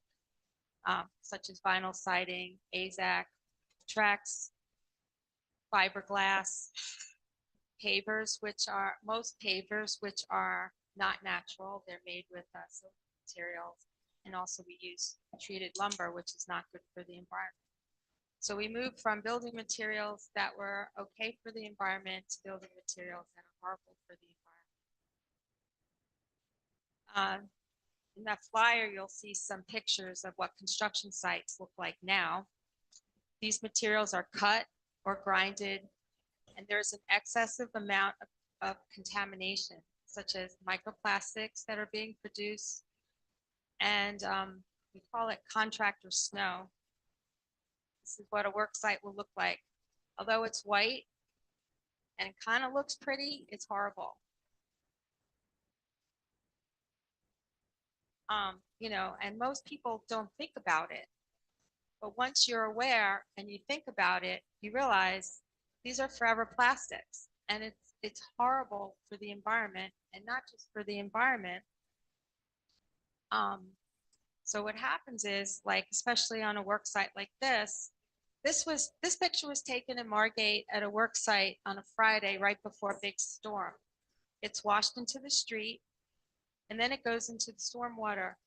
such as vinyl siding, AZAC, Trex, fiberglass, pavers, most pavers, which are not natural. They're made with silk materials, and also we use treated lumber, which is not good for the environment. So we moved from building materials that were okay for the environment to building materials that are harmful for the environment. In that flyer, you'll see some pictures of what construction sites look like now. These materials are cut or grinded, and there's an excessive amount of contamination, such as microplastics that are being produced, and we call it contractor snow. This is what a work site will look like. Although it's white and it kind of looks pretty, it's horrible. And most people don't think about it. But once you're aware and you think about it, you realize these are forever plastics, and it's horrible for the environment, and not just for the environment. So what happens is, like, especially on a work site like this picture was taken in Margate at a work site on a Friday right before a big storm. It's washed into the street, and then it goes into the storm water.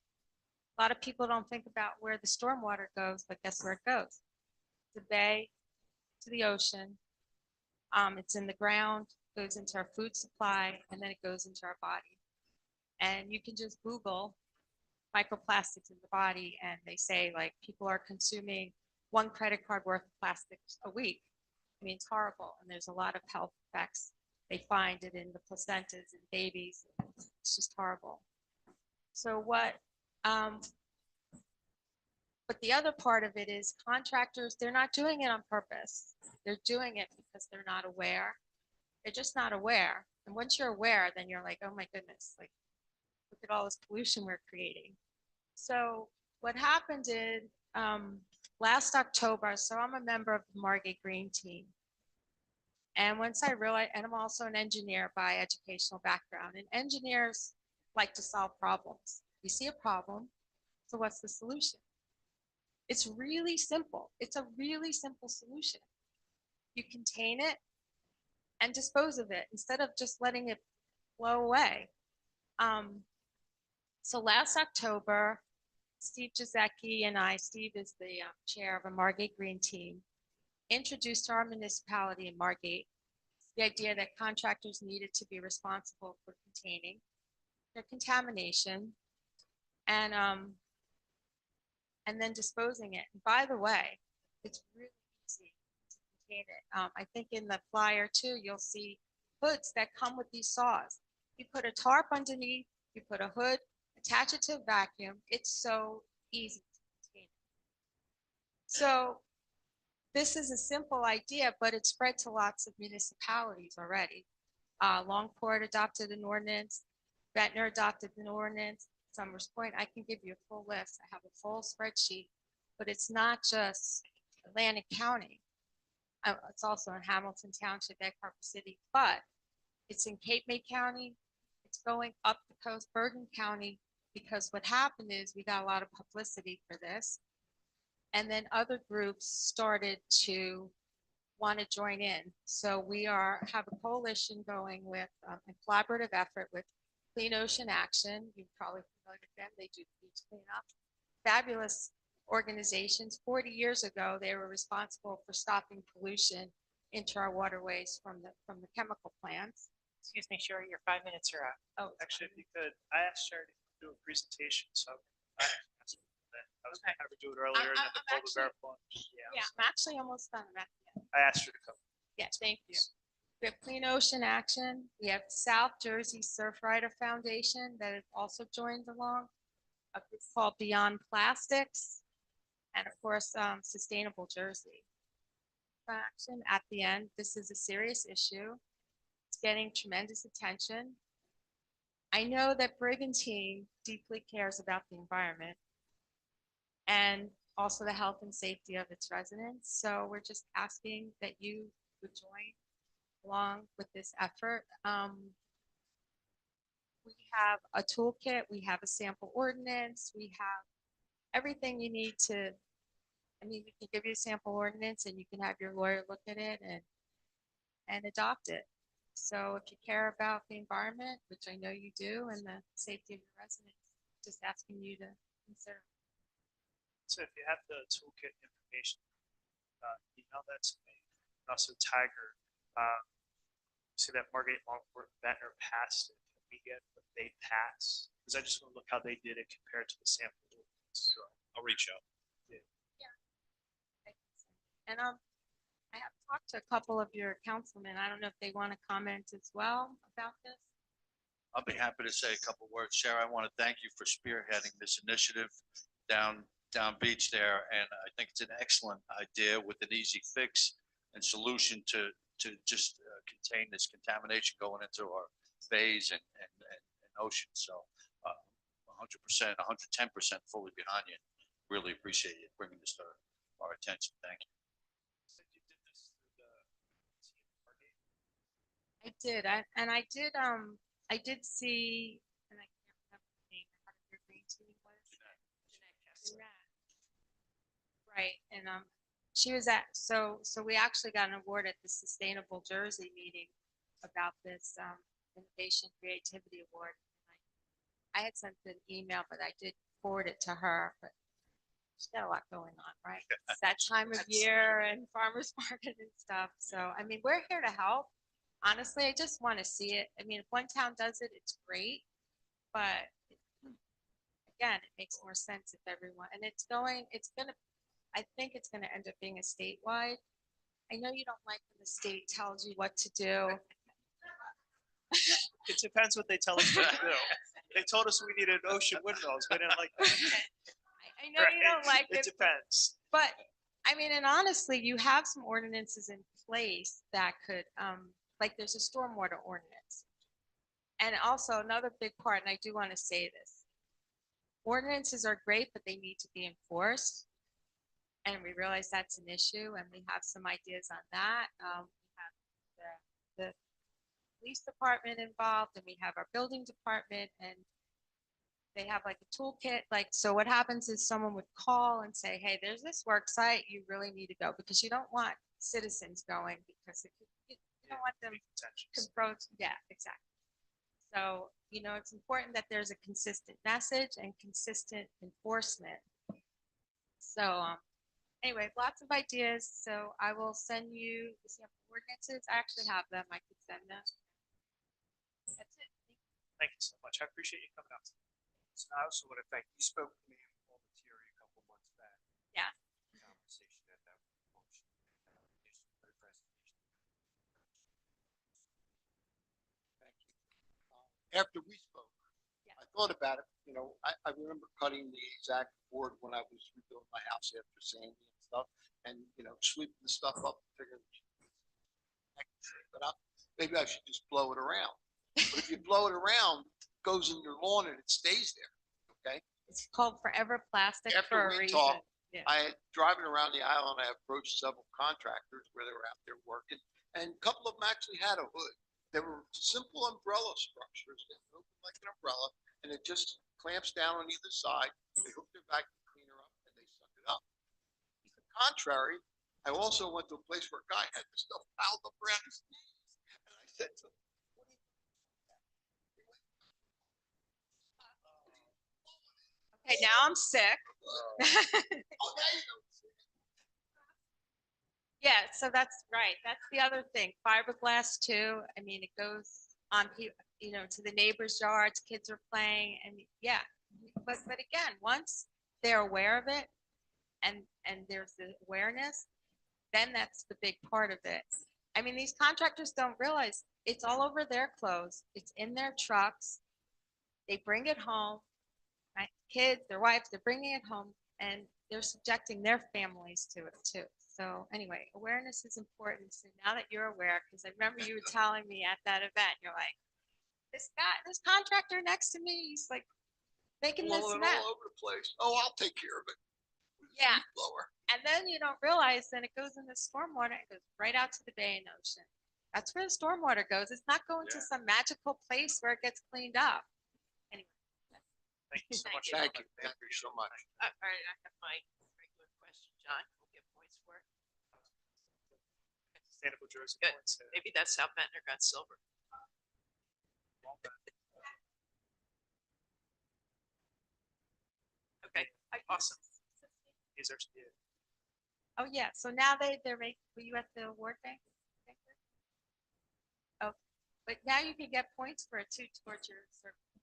A lot of people don't think about where the storm water goes, but guess where it goes? The bay to the ocean. It's in the ground, goes into our food supply, and then it goes into our body. And you can just Google microplastics in the body, and they say like people are consuming 1 credit card worth of plastics a week. I mean, it's horrible, and there's a lot of health effects. They find it in the placentas and babies. It's just horrible. So but the other part of it is contractors, they're not doing it on purpose. They're doing it because they're not aware. They're just not aware. And once you're aware, then you're like, oh my goodness, like, look at all this pollution we're creating. So what happened is last October, so I'm a member of the Margate Green team. And once I realized, and I'm also an engineer by educational background, and engineers like to solve problems. You see a problem, so what's the solution? It's really simple. It's a really simple solution. You contain it and dispose of it instead of just letting it blow away. So last October, Steve Giesecke and I, Steve is the chair of a Margate Green team, introduced to our municipality in Margate the idea that contractors needed to be responsible for containing their contamination and then disposing it. And by the way, it's really easy to contain it. I think in the flyer too, you'll see hoods that come with these saws. You put a tarp underneath, you put a hood, attach it to a vacuum. It's so easy to contain. So this is a simple idea, but it's spread to lots of municipalities already. Longport adopted an ordinance, Ventnor adopted an ordinance, Summers Point. I can give you a full list. I have a full spreadsheet, but it's not just Atlantic County. It's also in Hamilton Township, Egg Harbor City, but it's in Cape May County. It's going up the coast, Bergen County, because what happened is we got a lot of publicity for this. And then other groups started to want to join in. So we have a coalition going with a collaborative effort with Clean Ocean Action. You're probably familiar with them. They do beach cleanup. Fabulous organizations. 40 years ago, they were responsible for stopping pollution into our waterways from the chemical plants. Excuse me, Sherry, your 5 minutes are up. Oh, Actually, if you could, I asked Sherry to do a presentation, so I was gonna have her do it earlier and then the I'm polar bear actually- plunge. yeah, I'm actually almost done. I'm at the end. I asked her to come. Yeah, thank you. We have Clean Ocean Action. We have South Jersey Surfrider Foundation that has also joined along. A group called Beyond Plastics. And of course, Sustainable Jersey. Action at the end. This is a serious issue. It's getting tremendous attention. I know that Brigantine deeply cares about the environment and also the health and safety of its residents. So we're just asking that you would join along with this effort. We have a toolkit, we have a sample ordinance, we have everything you need to, I mean, we can give you a sample ordinance and you can have your lawyer look at it and adopt it. So if you care about the environment, which I know you do, and the safety of your residents, just asking you to consider. So if you have the toolkit information, email that to me. And also Tiger, see that Margate Longport Ventnor passed it. Can we get what they pass? Because I just want to look how they did it compared to the sample. Sure. I'll reach out. And I have talked to a couple of your councilmen. I don't know if they want to comment as well about this. I'll be happy to say a couple words. Sharon, I want to thank you for spearheading this initiative down beach there. And I think it's an excellent idea with an easy fix and solution to just contain this contamination going into our bays and oceans. So 100%, 110% fully behind you. Really appreciate you bringing this to our attention. Thank you. You did this through the Margate. I did, I did see, and I can't remember the name of what your green team was. Jeanette. Right, and she was so we actually got an award at the Sustainable Jersey meeting about this Innovation Creativity Award. I had sent an email, but I did forward it to her, but She's got a lot going on, right? It's that time of year and farmer's market and stuff. So, I mean, we're here to help. Honestly, I just want to see it. I mean, if one town does it, it's great. But again, it makes more sense if everyone, and I think it's gonna end up being a statewide. I know you don't like when the state tells you what to do. It depends what they tell us to do. They told us we needed ocean windmills. We didn't like that. I know you don't like It it, depends. but I mean, and honestly, you have some ordinances in place that could, like there's a stormwater ordinance. And also another big part, and I do want to say this. Ordinances are great, but they need to be enforced. And we realize that's an issue and we have some ideas on that. We have the police department involved and we have our building department and they have like a toolkit. Like, so what happens is someone would call and say, hey, there's this work site, you really need to go because you don't want citizens going because you don't want them confront. Yeah, exactly. So, you know, it's important that there's a consistent message and consistent enforcement. So, anyway, lots of ideas. So I will send you the sample ordinances. I actually have them. I could send them. That's it. Thank you so much. I appreciate you coming out. So I also want to thank, you spoke to me in Paul Materi a couple months back. Yeah. Conversation at that function. For the presentation. Thank you. After we spoke, Yeah. I thought about it, you know, I remember cutting the exact board when I was rebuilding my house after Sandy and stuff, and, you know, sweeping the stuff up, figuring, I can sweep it up. Maybe I should just blow it around. But if you blow it around, it goes in your lawn and it stays there, okay? It's called Forever Plastic After for a we reason. talked, Yeah. I had driving around the island, I approached several contractors where they were out there working, and a couple of them actually had a hood. They were simple umbrella structures that open like an umbrella, and it just clamps down on either side. They hook their vacuum cleaner up and they suck it up. To the contrary, I also went to a place where a guy had this stuff piled up around his knees, and I said to him, "What do you do?" Okay, now I'm sick. Oh, now you know. Yeah, so that's right. That's the other thing. Fiberglass too. I mean, it goes on, you know, to the neighbors' yards, kids are playing and yeah. But again, once they're aware of it and there's the awareness, then that's the big part of it. I mean, these contractors don't realize it's all over their clothes. It's in their trucks. They bring it home, right? Kids, their wives, they're bringing it home and they're subjecting their families to it too. So anyway, awareness is important. So now that you're aware, because I remember you were telling me at that event, you're like, this guy, this contractor next to me, he's like making this Blowing mess. all over the place. Oh, I'll take care of it. With a Yeah. leaf blower. And then you don't realize, then it goes in the stormwater, it goes right out to the bay and ocean. That's where the stormwater goes. It's not going to Yeah. some magical place where it gets cleaned up. Anyway. Thank you so Thank much. you. Thank you. Thank you so much. All right, I have my regular question, John. We'll get points for it. Sustainable Jersey Good. points. Maybe that's how Ventnor got silver. Okay, awesome. These are, yeah. Oh, yeah. So now they're making, were you at the award bank? Oh, but now you can get points for it too towards your certification.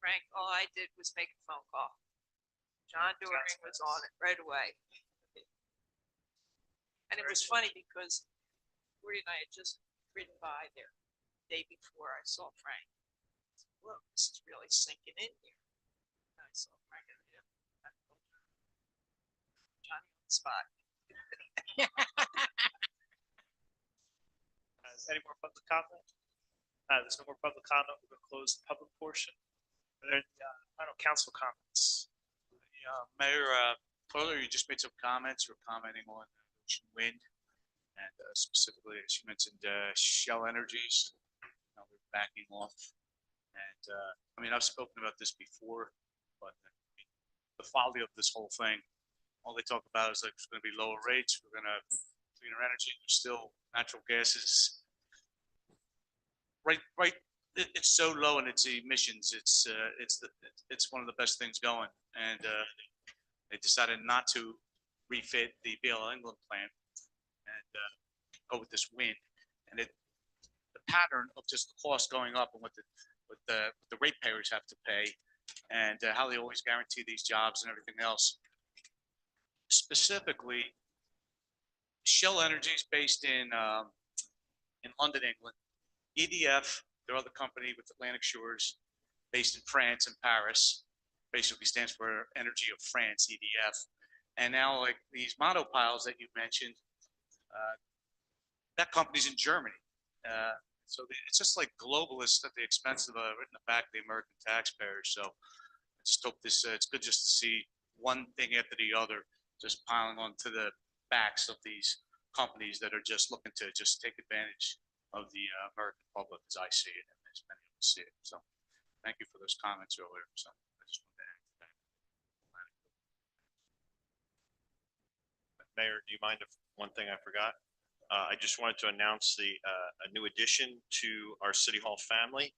Frank, all I did was make a phone call. John Doring was on it right away. And it was funny because Woody and I had just ridden by there the day before I saw Frank. Look, this is really sinking in here. And I saw Frank and Johnny on the spot. Any more public comment? There's no more public comment. We're gonna close the public portion. Are there any, final council comments? Yeah, Mayor, earlier you just made some comments. You're commenting on ocean wind. And specifically, as you mentioned, Shell Energies, they're backing off. And I mean, I've spoken about this before, but the folly of this whole thing, all they talk about is like it's going to be lower rates. We're going to have cleaner energy. There's still natural gases. Right. It's so low in its emissions. It's one of the best things going. And they decided not to refit the BL England plant and go with this wind. And the pattern of just the cost going up and what the ratepayers have to pay, and how they always guarantee these jobs and everything else. Specifically, Shell Energy is based in London, England. EDF, their other company with Atlantic Shores, based in France and Paris, basically stands for Energy of France, EDF. And now, like these monopiles that you mentioned, that company's in Germany. So it's just like globalists at the expense of written the back of the American taxpayers. So I just hope this, it's good just to see one thing after the other just piling onto the backs of these companies that are just looking to just take advantage of the American public as I see it and as many of us see it. So thank you for those comments earlier. So I just wanted to add to that. Mayor, do you mind if one thing I forgot? I just wanted to announce a new addition to our City Hall family.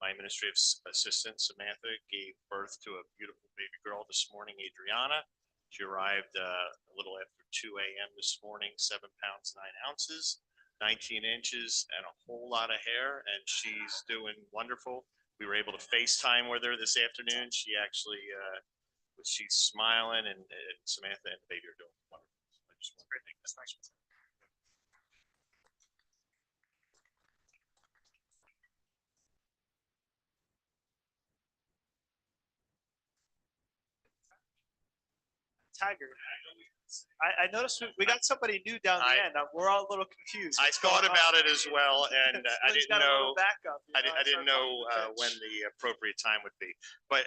My administrative assistant, Samantha, gave birth to a beautiful baby girl this morning, Adriana. She arrived a little after 2 a.m. this morning, 7 pounds, 9 ounces, 19 inches, and a whole lot of hair, and she's doing wonderful. We were able to FaceTime with her this afternoon. She actually, she's smiling, and Samantha and the baby are doing wonderful. So I just wanted to make that nice. Tiger. I noticed we got somebody new down the end. We're all a little confused. I thought about it as well, and I Lynn's didn't got a little know. backup, you I know, didn't so- know when the appropriate time would be. But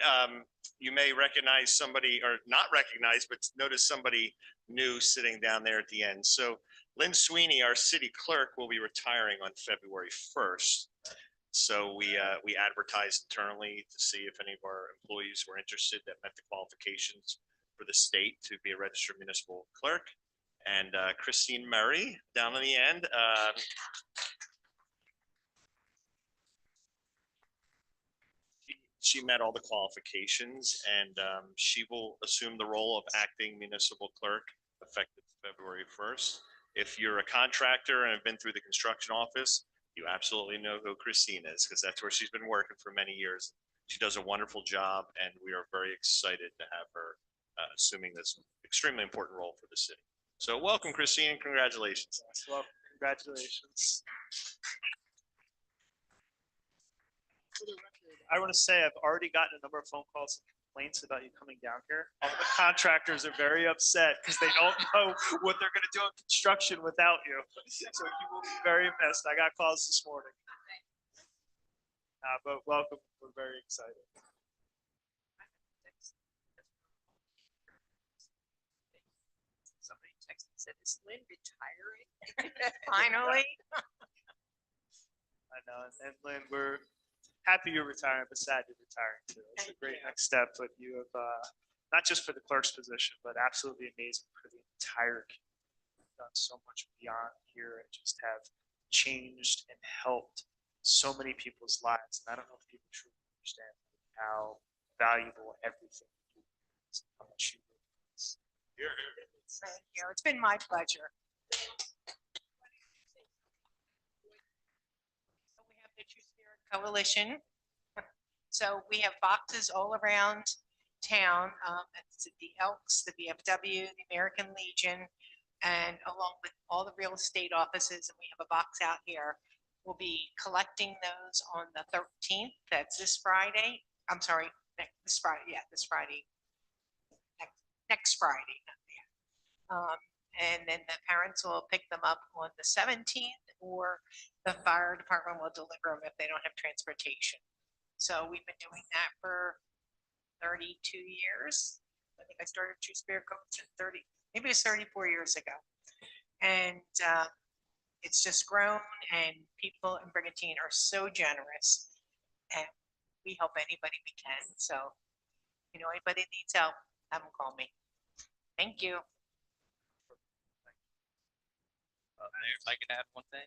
you may recognize somebody, or not recognize, but notice somebody new sitting down there at the end. So Lynn Sweeney, our city clerk, will be retiring on February 1st. So we advertised internally to see if any of our employees were interested that met the qualifications for the state to be a registered municipal clerk. And Christine Murray down in the end. She met all the qualifications, and she will assume the role of acting municipal clerk effective February 1st. If you're a contractor and have been through the construction office, you absolutely know who Christine is, because that's where she's been working for many years. She does a wonderful job, and we are very excited to have her assuming this extremely important role for the city. So welcome, Christine, and congratulations. Yes, well, congratulations. For the record, I want to say I've already gotten a number of phone calls and complaints about you coming down here. All the contractors are very upset because they don't know what they're going to do in construction without you. So you will be very missed. I got calls this morning. But welcome. We're very excited. Somebody texted and said, "Is Lynn retiring?" Finally. I know. And Lynn, we're happy you're retiring, but sad you're retiring too. It's a Thank great you. next step, but you have, not just for the clerk's position, but absolutely amazing for the entire community. You've done so much beyond here and just have changed and helped so many people's lives. And I don't know if people truly understand how valuable everything you do is, how much you do. Thank you. It's been my pleasure. So we have the True Spirit Coalition. So So we have boxes all around town, it's the Elks, the VFW, the American Legion, and along with all the real estate offices, and we have a box out here. We'll be collecting those on the 13th. That's this Friday. I'm sorry, this Friday. Yeah, this Friday. Next Friday. And then the parents will pick them up on the 17th, or the fire department will deliver them if they don't have transportation. So we've been doing that for 32 years. I think I started True Spirit Coats in 30, maybe it was 34 years ago. And it's just grown, and people in Brigantine are so generous, and we help anybody we can. So, anybody needs help, have them call me. Thank you. Mayor, if I could add one thing?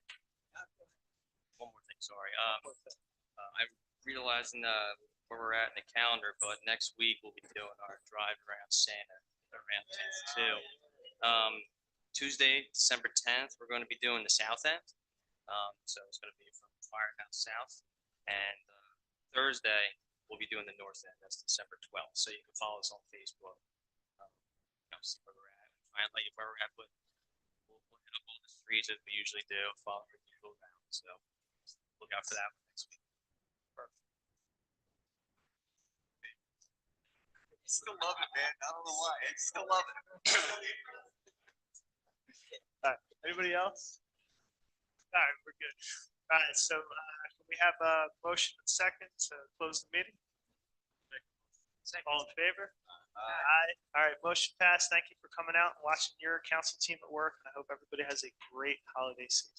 One more thing, sorry. I'm realizing where we're at in the calendar, but next week we'll be doing our drive around Santa around 10 to 2. Tuesday, December 10th, we're going to be doing the south end. So it's going to be from Firehouse South. And Thursday, we'll be doing the north end. That's December 12th. So you can follow us on Facebook. See where we're at. Try and let you where we're at, but we'll hit up all the streets as we usually do, follow our usual route. So look out for that next week. Perfect. Still love it, man. I don't know why. I still love it. Anybody else? All right, we're good. All right, so can we have a motion and second to close the meeting? All in favor? Aye. All right, motion passed. Thank you for coming out and watching your council team at work. And I hope everybody has a great holiday season.